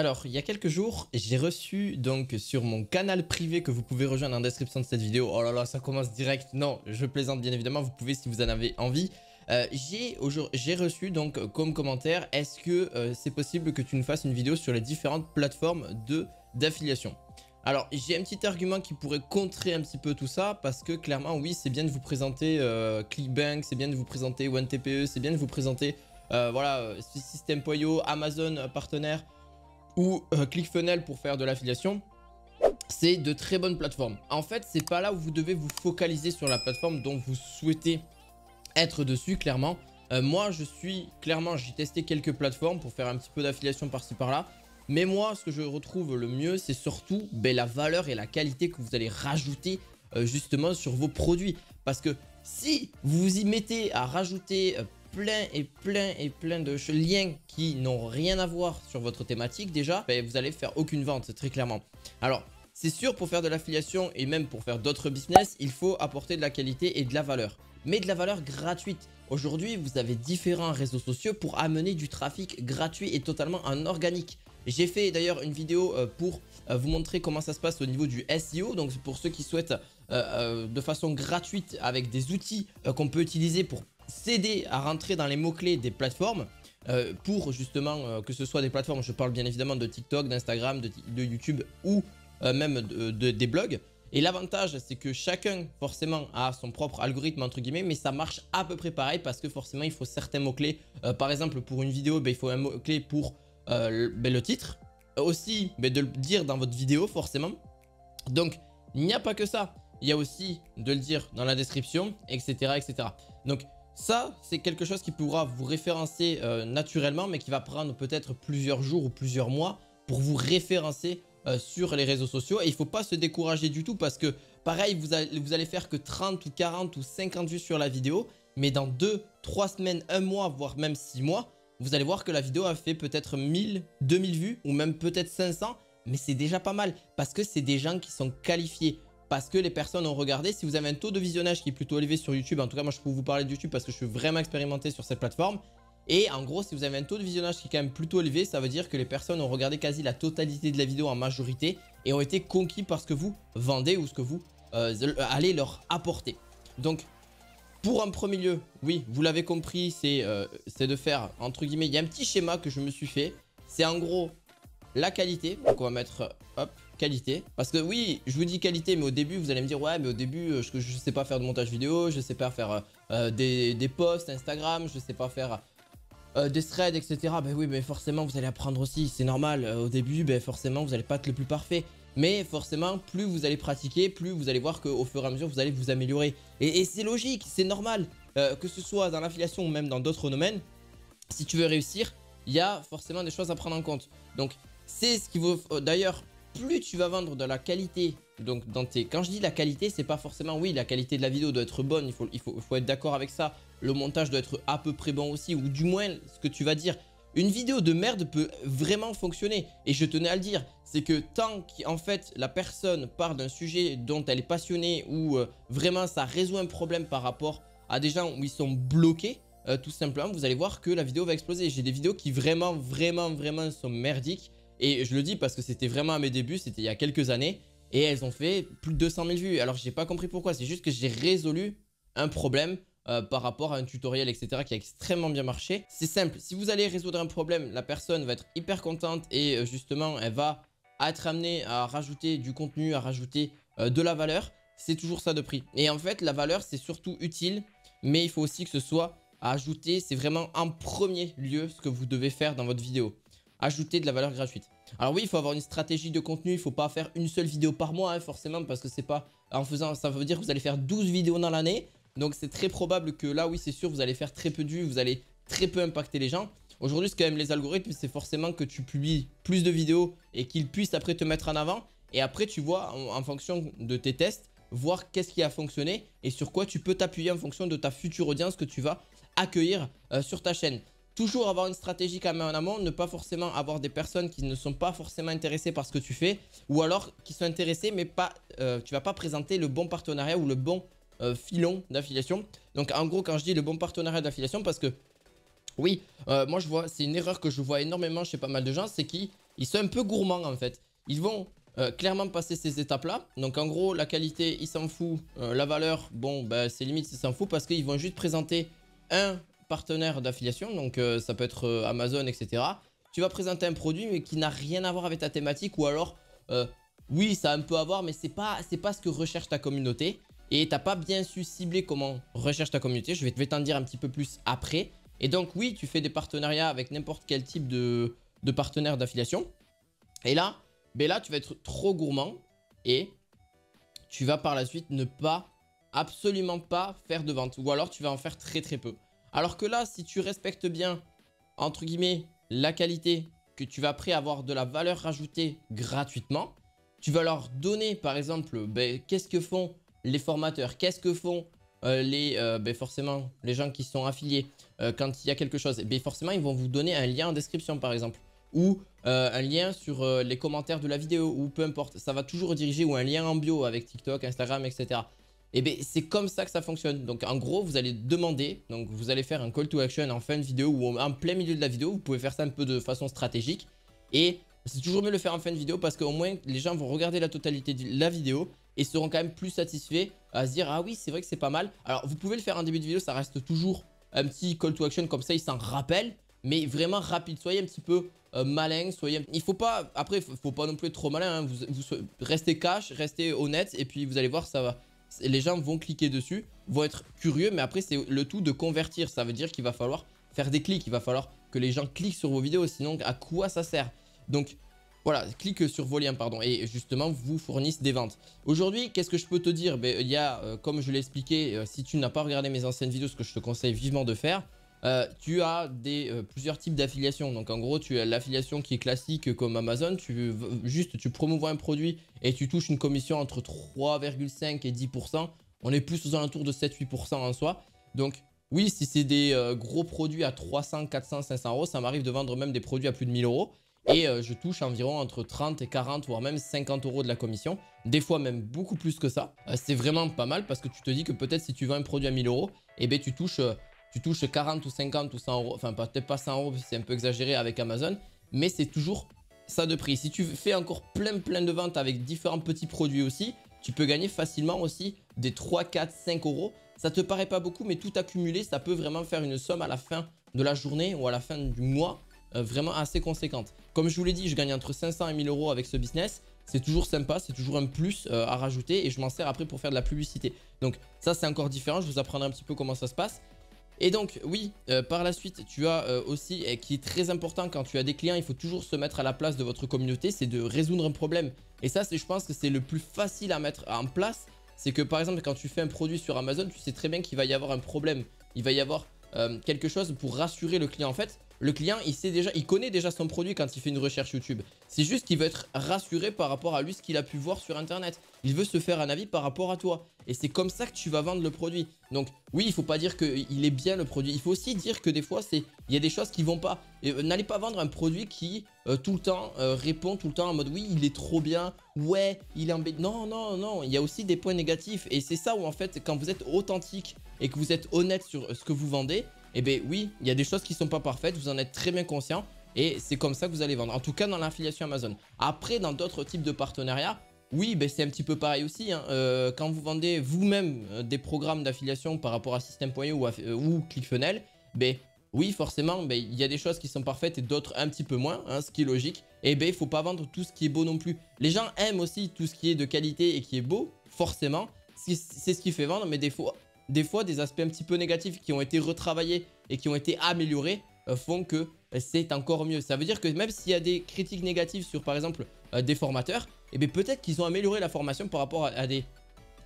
Alors, il y a quelques jours, j'ai reçu donc sur mon canal privé que vous pouvez rejoindre en description de cette vidéo. Oh là là, ça commence direct. Non, je plaisante bien évidemment, vous pouvez si vous en avez envie. J'ai reçu donc comme commentaire, est-ce que c'est possible que tu nous fasses une vidéo sur les différentes plateformes d'affiliation? Alors, j'ai un petit argument qui pourrait contrer un petit peu tout ça, parce que clairement, oui, c'est bien de vous présenter Clickbank, c'est bien de vous présenter OneTPE, c'est bien de vous présenter voilà, System.io, Amazon partenaire, ou ClickFunnels pour faire de l'affiliation. C'est de très bonnes plateformes. En fait, c'est pas là où vous devez vous focaliser sur la plateforme dont vous souhaitez être dessus, clairement. Moi, j'ai testé quelques plateformes pour faire un petit peu d'affiliation par-ci par-là. Mais moi, ce que je retrouve le mieux, c'est surtout la valeur et la qualité que vous allez rajouter justement sur vos produits. Parce que si vous vous y mettez à rajouter plein de liens qui n'ont rien à voir sur votre thématique déjà, vous allez faire aucune vente, très clairement. Alors, c'est sûr, pour faire de l'affiliation et même pour faire d'autres business, il faut apporter de la qualité et de la valeur. Mais de la valeur gratuite. Aujourd'hui, vous avez différents réseaux sociaux pour amener du trafic gratuit et totalement en organique. J'ai fait d'ailleurs une vidéo pour vous montrer comment ça se passe au niveau du SEO. Donc pour ceux qui souhaitent de façon gratuite avec des outils qu'on peut utiliser pour s'aider à rentrer dans les mots-clés des plateformes. Pour justement que ce soit des plateformes, je parle bien évidemment de TikTok, d'Instagram, de YouTube ou même des blogs. Et l'avantage, c'est que chacun forcément a son propre algorithme entre guillemets, mais ça marche à peu près pareil parce que forcément il faut certains mots-clés. Par exemple, pour une vidéo, il faut un mot-clé pour le titre. Aussi, de le dire dans votre vidéo forcément. Donc, il n'y a pas que ça. Il y a aussi de le dire dans la description, etc. etc. Donc, ça, c'est quelque chose qui pourra vous référencer naturellement, mais qui va prendre peut-être plusieurs jours ou plusieurs mois pour vous référencer sur les réseaux sociaux. Et il ne faut pas se décourager du tout parce que, pareil, vous allez faire que 30 ou 40 ou 50 vues sur la vidéo, mais dans 2, 3 semaines, 1 mois, voire même 6 mois, vous allez voir que la vidéo a fait peut-être 1000, 2000 vues ou même peut-être 500, mais c'est déjà pas mal parce que c'est des gens qui sont qualifiés. Parce que les personnes ont regardé. Si vous avez un taux de visionnage qui est plutôt élevé sur YouTube, en tout cas moi je peux vous parler de YouTube parce que je suis vraiment expérimenté sur cette plateforme. Et en gros, si vous avez un taux de visionnage qui est quand même plutôt élevé, ça veut dire que les personnes ont regardé quasi la totalité de la vidéo en majorité et ont été conquis par ce que vous vendez ou ce que vous allez leur apporter. Donc pour un premier lieu, oui, vous l'avez compris, c'est de faire entre guillemets, il y a un petit schéma que je me suis fait. C'est en gros la qualité. Donc on va mettre hop, qualité. Parce que oui, je vous dis qualité, mais au début, vous allez me dire, ouais, mais au début, je sais pas faire de montage vidéo, je sais pas faire des posts Instagram, je sais pas faire des threads, etc. Ben oui, mais forcément, vous allez apprendre aussi, c'est normal. Au début, forcément, vous n'allez pas être le plus parfait. Mais forcément, plus vous allez pratiquer, plus vous allez voir qu'au fur et à mesure, vous allez vous améliorer. Et c'est logique, c'est normal. Que ce soit dans l'affiliation ou même dans d'autres domaines, si tu veux réussir, il y a forcément des choses à prendre en compte. Donc, c'est ce qui vaut d'ailleurs. Plus tu vas vendre de la qualité, donc quand je dis la qualité, c'est pas forcément, oui, la qualité de la vidéo doit être bonne, il faut être d'accord avec ça. Le montage doit être à peu près bon aussi, ou du moins ce que tu vas dire. Une vidéo de merde peut vraiment fonctionner, et je tenais à le dire, c'est que tant qu'en fait la personne parle d'un sujet dont elle est passionnée, ou vraiment ça résout un problème par rapport à des gens où ils sont bloqués, tout simplement, vous allez voir que la vidéo va exploser. J'ai des vidéos qui vraiment sont merdiques. Et je le dis parce que c'était vraiment à mes débuts, c'était il y a quelques années. Et elles ont fait plus de 200 000 vues. Alors, j'ai pas compris pourquoi. C'est juste que j'ai résolu un problème par rapport à un tutoriel, etc. qui a extrêmement bien marché. C'est simple. Si vous allez résoudre un problème, la personne va être hyper contente. Et justement, elle va être amenée à rajouter du contenu, à rajouter de la valeur. C'est toujours ça de prix. Et en fait, la valeur, c'est surtout utile. Mais il faut aussi que ce soit à ajouter. C'est vraiment en premier lieu ce que vous devez faire dans votre vidéo. Ajouter de la valeur gratuite. Alors oui, il faut avoir une stratégie de contenu, il ne faut pas faire une seule vidéo par mois, hein, forcément, parce que c'est pas en faisant, ça veut dire que vous allez faire 12 vidéos dans l'année. Donc c'est très probable que là, oui, c'est sûr, vous allez faire très peu de vues, vous allez très peu impacter les gens. Aujourd'hui, c'est quand même les algorithmes, c'est forcément que tu publies plus de vidéos et qu'ils puissent après te mettre en avant. Et après, tu vois, en fonction de tes tests, voir qu'est-ce qui a fonctionné et sur quoi tu peux t'appuyer en fonction de ta future audience que tu vas accueillir sur ta chaîne. Toujours avoir une stratégie quand même en amont, ne pas forcément avoir des personnes qui ne sont pas forcément intéressées par ce que tu fais, ou alors qui sont intéressées mais pas, tu vas pas présenter le bon partenariat ou le bon filon d'affiliation. Donc en gros, quand je dis le bon partenariat d'affiliation, parce que oui, moi je vois, c'est une erreur que je vois énormément chez pas mal de gens, c'est qu'ils ils sont un peu gourmands en fait. Ils vont clairement passer ces étapes-là. Donc en gros, la qualité, ils s'en foutent. La valeur, bon, bah, c'est limite, ils s'en foutent parce qu'ils vont juste présenter un partenaire d'affiliation. Donc ça peut être Amazon, etc. Tu vas présenter un produit mais qui n'a rien à voir avec ta thématique ou alors, oui, ça a un peu à voir, mais c'est pas ce que recherche ta communauté. Et t'as pas bien su cibler comment recherche ta communauté. Je vais t'en dire un petit peu plus après. Et donc oui, tu fais des partenariats avec n'importe quel type de partenaire d'affiliation. Et là, ben là, tu vas être trop gourmand et tu vas par la suite ne pas, absolument pas faire de vente. Ou alors tu vas en faire très très peu. Alors que là, si tu respectes bien, entre guillemets, la qualité, que tu vas après avoir de la valeur rajoutée gratuitement, tu vas leur donner par exemple, ben, qu'est-ce que font les formateurs, qu'est-ce que font ben forcément les gens qui sont affiliés quand il y a quelque chose. Ben forcément, ils vont vous donner un lien en description par exemple. Ou un lien sur les commentaires de la vidéo, ou peu importe. Ça va toujours rediriger, ou un lien en bio avec TikTok, Instagram, etc. Et bien, c'est comme ça que ça fonctionne. Donc, en gros, vous allez demander, donc vous allez faire un call to action en fin de vidéo ou en plein milieu de la vidéo. Vous pouvez faire ça un peu de façon stratégique. Et c'est toujours mieux de le faire en fin de vidéo parce qu'au moins, les gens vont regarder la totalité de la vidéo et seront quand même plus satisfaits à se dire « Ah oui, c'est vrai que c'est pas mal ». Alors, vous pouvez le faire en début de vidéo, ça reste toujours un petit call to action comme ça, ils s'en rappellent. Mais vraiment rapide, soyez un petit peu malin, il faut pas, après faut pas non plus être trop malin, hein. Vous restez cash, restez honnête et puis vous allez voir, ça va, les gens vont cliquer dessus, vont être curieux, mais après c'est le tout de convertir. Ça veut dire qu'il va falloir faire des clics, il va falloir que les gens cliquent sur vos vidéos, sinon à quoi ça sert? Donc voilà, clique sur vos liens, pardon, et justement vous fournissent des ventes. Aujourd'hui, qu'est-ce que je peux te dire? Ben, il y a, comme je l'ai expliqué, si tu n'as pas regardé mes anciennes vidéos, ce que je te conseille vivement de faire, tu as plusieurs types d'affiliation. Donc en gros, tu as l'affiliation qui est classique comme Amazon. Tu promouvois un produit et tu touches une commission entre 3,5 et 10%. On est plus aux alentours de 7-8% en soi. Donc oui, si c'est des gros produits à 300, 400, 500 euros, ça m'arrive de vendre même des produits à plus de 1000 euros. Et je touche environ entre 30 et 40, voire même 50 euros de la commission. Des fois même beaucoup plus que ça. C'est vraiment pas mal parce que tu te dis que peut-être si tu vends un produit à 1000 euros, eh ben, tu touches 40 ou 50 ou 100 euros. Enfin, peut-être pas 100 euros, c'est un peu exagéré avec Amazon. Mais c'est toujours ça de prix. Si tu fais encore plein de ventes avec différents petits produits aussi, tu peux gagner facilement aussi des 3, 4, 5 euros. Ça te paraît pas beaucoup, mais tout accumulé, ça peut vraiment faire une somme à la fin de la journée ou à la fin du mois vraiment assez conséquente. Comme je vous l'ai dit, je gagne entre 500 et 1000 euros avec ce business. C'est toujours sympa, c'est toujours un plus à rajouter et je m'en sers après pour faire de la publicité. Donc ça, c'est encore différent. Je vous apprendrai un petit peu comment ça se passe. Et donc oui, par la suite, tu as aussi, qui est très important quand tu as des clients, il faut toujours se mettre à la place de votre communauté, c'est de résoudre un problème. Et ça, je pense que c'est le plus facile à mettre en place. C'est que par exemple, quand tu fais un produit sur Amazon, tu sais très bien qu'il va y avoir un problème. Il va y avoir quelque chose pour rassurer le client. En fait, le client, il connaît déjà son produit quand il fait une recherche YouTube. C'est juste qu'il veut être rassuré par rapport à lui, ce qu'il a pu voir sur Internet. Il veut se faire un avis par rapport à toi. Et c'est comme ça que tu vas vendre le produit. Donc oui, il ne faut pas dire qu'il est bien le produit. Il faut aussi dire que des fois, il y a des choses qui ne vont pas. N'allez pas vendre un produit qui tout le temps répond tout le temps en mode oui, il est trop bien. Ouais, il est embêtant. Non, non, non. Il y a aussi des points négatifs. Et c'est ça où en fait, quand vous êtes authentique et que vous êtes honnête sur ce que vous vendez, eh bien oui, il y a des choses qui ne sont pas parfaites. Vous en êtes très bien conscient. Et c'est comme ça que vous allez vendre. En tout cas, dans l'affiliation Amazon. Après, dans d'autres types de partenariats, oui, ben c'est un petit peu pareil aussi. Hein. Quand vous vendez vous-même des programmes d'affiliation par rapport à System.io ou ClickFunnels, ben oui, forcément, ben, il y a des choses qui sont parfaites et d'autres un petit peu moins, hein, ce qui est logique. Et ben il ne faut pas vendre tout ce qui est beau non plus. Les gens aiment aussi tout ce qui est de qualité et qui est beau, forcément. C'est ce qui fait vendre, mais des fois, des aspects un petit peu négatifs qui ont été retravaillés et qui ont été améliorés font que c'est encore mieux. Ça veut dire que même s'il y a des critiques négatives sur par exemple des formateurs, et bien peut-être qu'ils ont amélioré la formation par rapport à des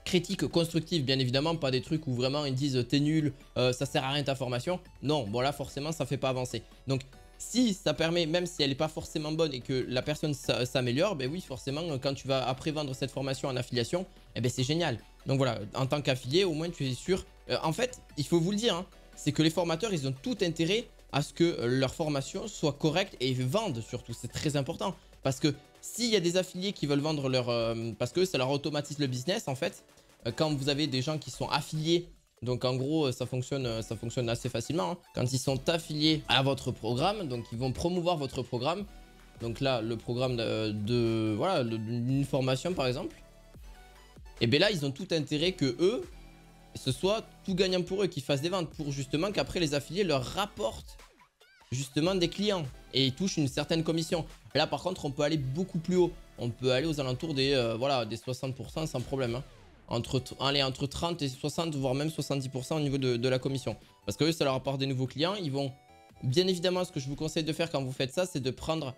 critiques constructives, bien évidemment, pas des trucs où vraiment ils disent t'es nul, ça sert à rien ta formation. Non, bon là forcément ça fait pas avancer. Donc si ça permet, même si elle n'est pas forcément bonne et que la personne s'améliore, ben oui forcément quand tu vas après vendre cette formation en affiliation, eh ben c'est génial. Donc voilà, en tant qu'affilié au moins tu es sûr. En fait, il faut vous le dire, hein, c'est que les formateurs ils ont tout intérêt à ce que leur formation soit correcte et vendent surtout, c'est très important. Parce que s'il y a des affiliés qui veulent vendre leur... parce que ça leur automatise le business en fait. Quand vous avez des gens qui sont affiliés, donc en gros ça fonctionne assez facilement. Hein. Quand ils sont affiliés à votre programme, donc ils vont promouvoir votre programme. donc là le programme voilà, d'une formation par exemple, et bien là ils ont tout intérêt que eux, ce soit tout gagnant pour eux, qu'ils fassent des ventes, pour justement qu'après les affiliés leur rapportent justement des clients et ils touchent une certaine commission. Là par contre on peut aller beaucoup plus haut, on peut aller aux alentours des, voilà, des 60% sans problème, hein. Entre 30 et 60 voire même 70% au niveau de la commission, parce que eux ça leur apporte des nouveaux clients. Ils vont, bien évidemment, ce que je vous conseille de faire quand vous faites ça, c'est de prendre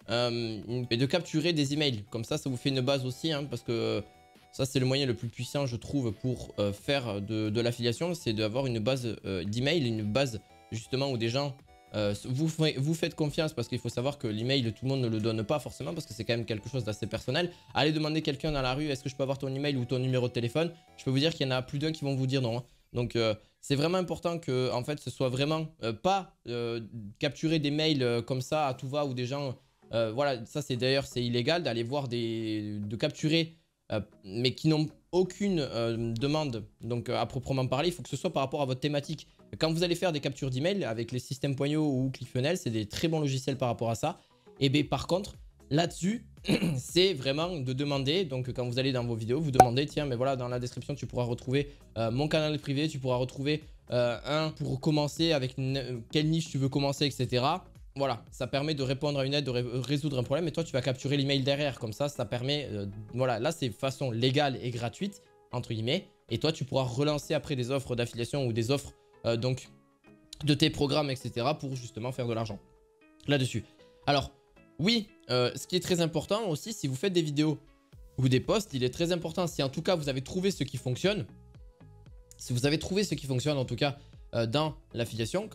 et de capturer des emails, comme ça vous fait une base aussi, hein, parce que ça c'est le moyen le plus puissant je trouve pour faire de l'affiliation, c'est d'avoir une base d'email, une base justement où des gens vous faites confiance, parce qu'il faut savoir que l'email tout le monde ne le donne pas forcément, parce que c'est quand même quelque chose d'assez personnel. Allez demander quelqu'un dans la rue, est-ce que je peux avoir ton email ou ton numéro de téléphone, je peux vous dire qu'il y en a plus d'un qui vont vous dire non, hein. Donc c'est vraiment important que en fait ce soit vraiment pas capturer des mails comme ça à tout va, ou des gens voilà, ça c'est d'ailleurs c'est illégal d'aller voir de capturer mais qui n'ont aucune demande, donc à proprement parler. Il faut que ce soit par rapport à votre thématique. Quand vous allez faire des captures d'email avec les systèmes.io ou ClickFunnels, c'est des très bons logiciels par rapport à ça. Et bien par contre, là-dessus, c'est vraiment de demander, donc quand vous allez dans vos vidéos, vous demandez, tiens, mais voilà, dans la description, tu pourras retrouver mon canal privé, tu pourras retrouver pour commencer, avec quelle niche tu veux commencer, etc. Voilà, ça permet de répondre à une aide, de résoudre un problème, et toi, tu vas capturer l'email derrière. Comme ça permet, voilà, là, c'est de façon légale et gratuite, entre guillemets, et toi, tu pourras relancer après des offres d'affiliation ou des offres donc de tes programmes, etc. pour justement faire de l'argent là-dessus. Alors, oui, ce qui est très important aussi, si vous faites des vidéos ou des posts, il est très important, si en tout cas vous avez trouvé ce qui fonctionne, si vous avez trouvé ce qui fonctionne en tout cas dans l'affiliation,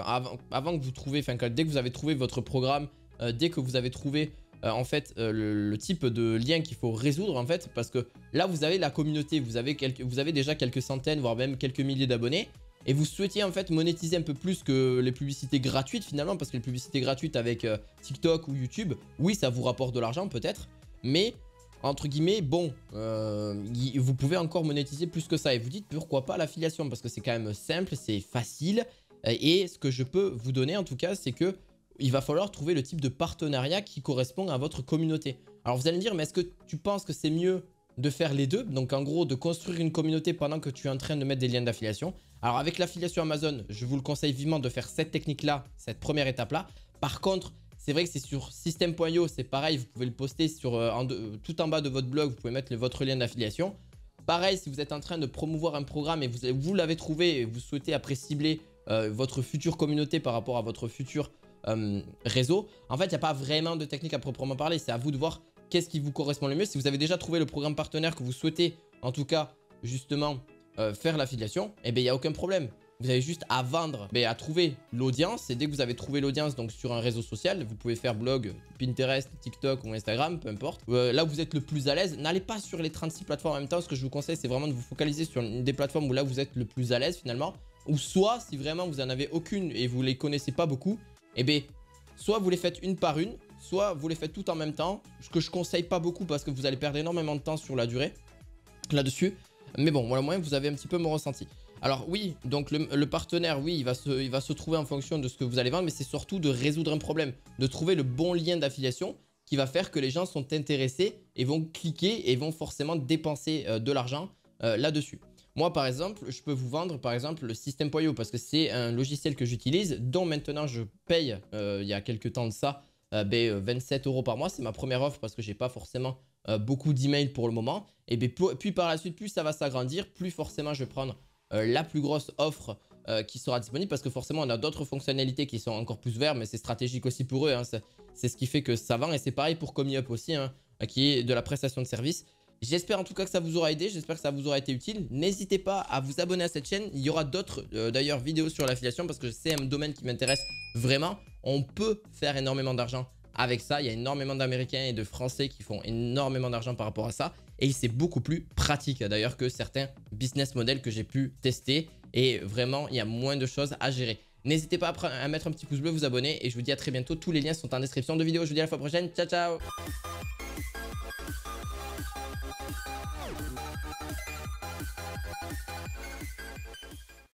avant que vous trouviez, enfin dès que vous avez trouvé votre programme, dès que vous avez trouvé en fait le type de lien qu'il faut résoudre en fait, parce que là vous avez la communauté, vous avez déjà quelques centaines voire même quelques milliers d'abonnés, et vous souhaitiez en fait monétiser un peu plus que les publicités gratuites finalement, parce que les publicités gratuites avec TikTok ou YouTube, oui ça vous rapporte de l'argent peut-être, mais entre guillemets, bon, vous pouvez encore monétiser plus que ça. Et vous dites pourquoi pas l'affiliation, parce que c'est quand même simple, c'est facile. Et ce que je peux vous donner en tout cas, c'est que il va falloir trouver le type de partenariat qui correspond à votre communauté. Alors vous allez me dire, mais est-ce que tu penses que c'est mieux de faire les deux? Donc en gros, de construire une communauté pendant que tu es en train de mettre des liens d'affiliation. Alors avec l'affiliation Amazon, je vous le conseille vivement de faire cette technique-là, cette première étape-là. Par contre, c'est vrai que c'est sur système.io, c'est pareil, vous pouvez le poster sur, tout en bas de votre blog, vous pouvez mettre votre lien d'affiliation. Pareil, si vous êtes en train de promouvoir un programme et vous l'avez trouvé et vous souhaitez après cibler votre future communauté par rapport à votre futur réseau, en fait, il n'y a pas vraiment de technique à proprement parler. C'est à vous de voir qu'est-ce qui vous correspond le mieux. Si vous avez déjà trouvé le programme partenaire que vous souhaitez, en tout cas, justement, faire l'affiliation, eh bien, il n'y a aucun problème. Vous avez juste à vendre, à trouver l'audience. Et dès que vous avez trouvé l'audience, donc sur un réseau social, vous pouvez faire blog, Pinterest, TikTok ou Instagram, peu importe. Là où vous êtes le plus à l'aise, n'allez pas sur les 36 plateformes en même temps. Ce que je vous conseille, c'est vraiment de vous focaliser sur une des plateformes où là vous êtes le plus à l'aise finalement. Ou soit, si vraiment vous n'en avez aucune et vous les connaissez pas beaucoup, eh bien, soit vous les faites une par une, soit vous les faites toutes en même temps. Ce que je conseille pas beaucoup parce que vous allez perdre énormément de temps sur la durée là-dessus. Mais bon, voilà, moyen, vous avez un petit peu mon ressenti. Alors oui, donc le partenaire, oui, il va se trouver en fonction de ce que vous allez vendre, mais c'est surtout de résoudre un problème, de trouver le bon lien d'affiliation qui va faire que les gens sont intéressés et vont cliquer et vont forcément dépenser de l'argent là-dessus. Moi, par exemple, je peux vous vendre, par exemple, le système.io parce que c'est un logiciel que j'utilise, dont maintenant je paye, il y a quelques temps de ça, 27 € par mois. C'est ma première offre parce que j'ai pas forcément beaucoup d'emails pour le moment. Et puis par la suite, plus ça va s'agrandir, plus forcément je vais prendre la plus grosse offre qui sera disponible, parce que forcément on a d'autres fonctionnalités qui sont encore plus vertes, mais c'est stratégique aussi pour eux, hein. C'est ce qui fait que ça vend, et c'est pareil pour ComiUp aussi, hein, qui est de la prestation de service. J'espère en tout cas que ça vous aura aidé, j'espère que ça vous aura été utile. N'hésitez pas à vous abonner à cette chaîne, il y aura d'autres d'ailleurs vidéos sur l'affiliation parce que c'est un domaine qui m'intéresse vraiment. On peut faire énormément d'argent avec ça, il y a énormément d'Américains et de Français qui font énormément d'argent par rapport à ça, et c'est beaucoup plus pratique d'ailleurs que certains business models que j'ai pu tester, et vraiment il y a moins de choses à gérer. N'hésitez pas à mettre un petit pouce bleu, vous abonner, et je vous dis à très bientôt. Tous les liens sont en description de vidéo. Je vous dis à la fois prochaine, ciao ciao.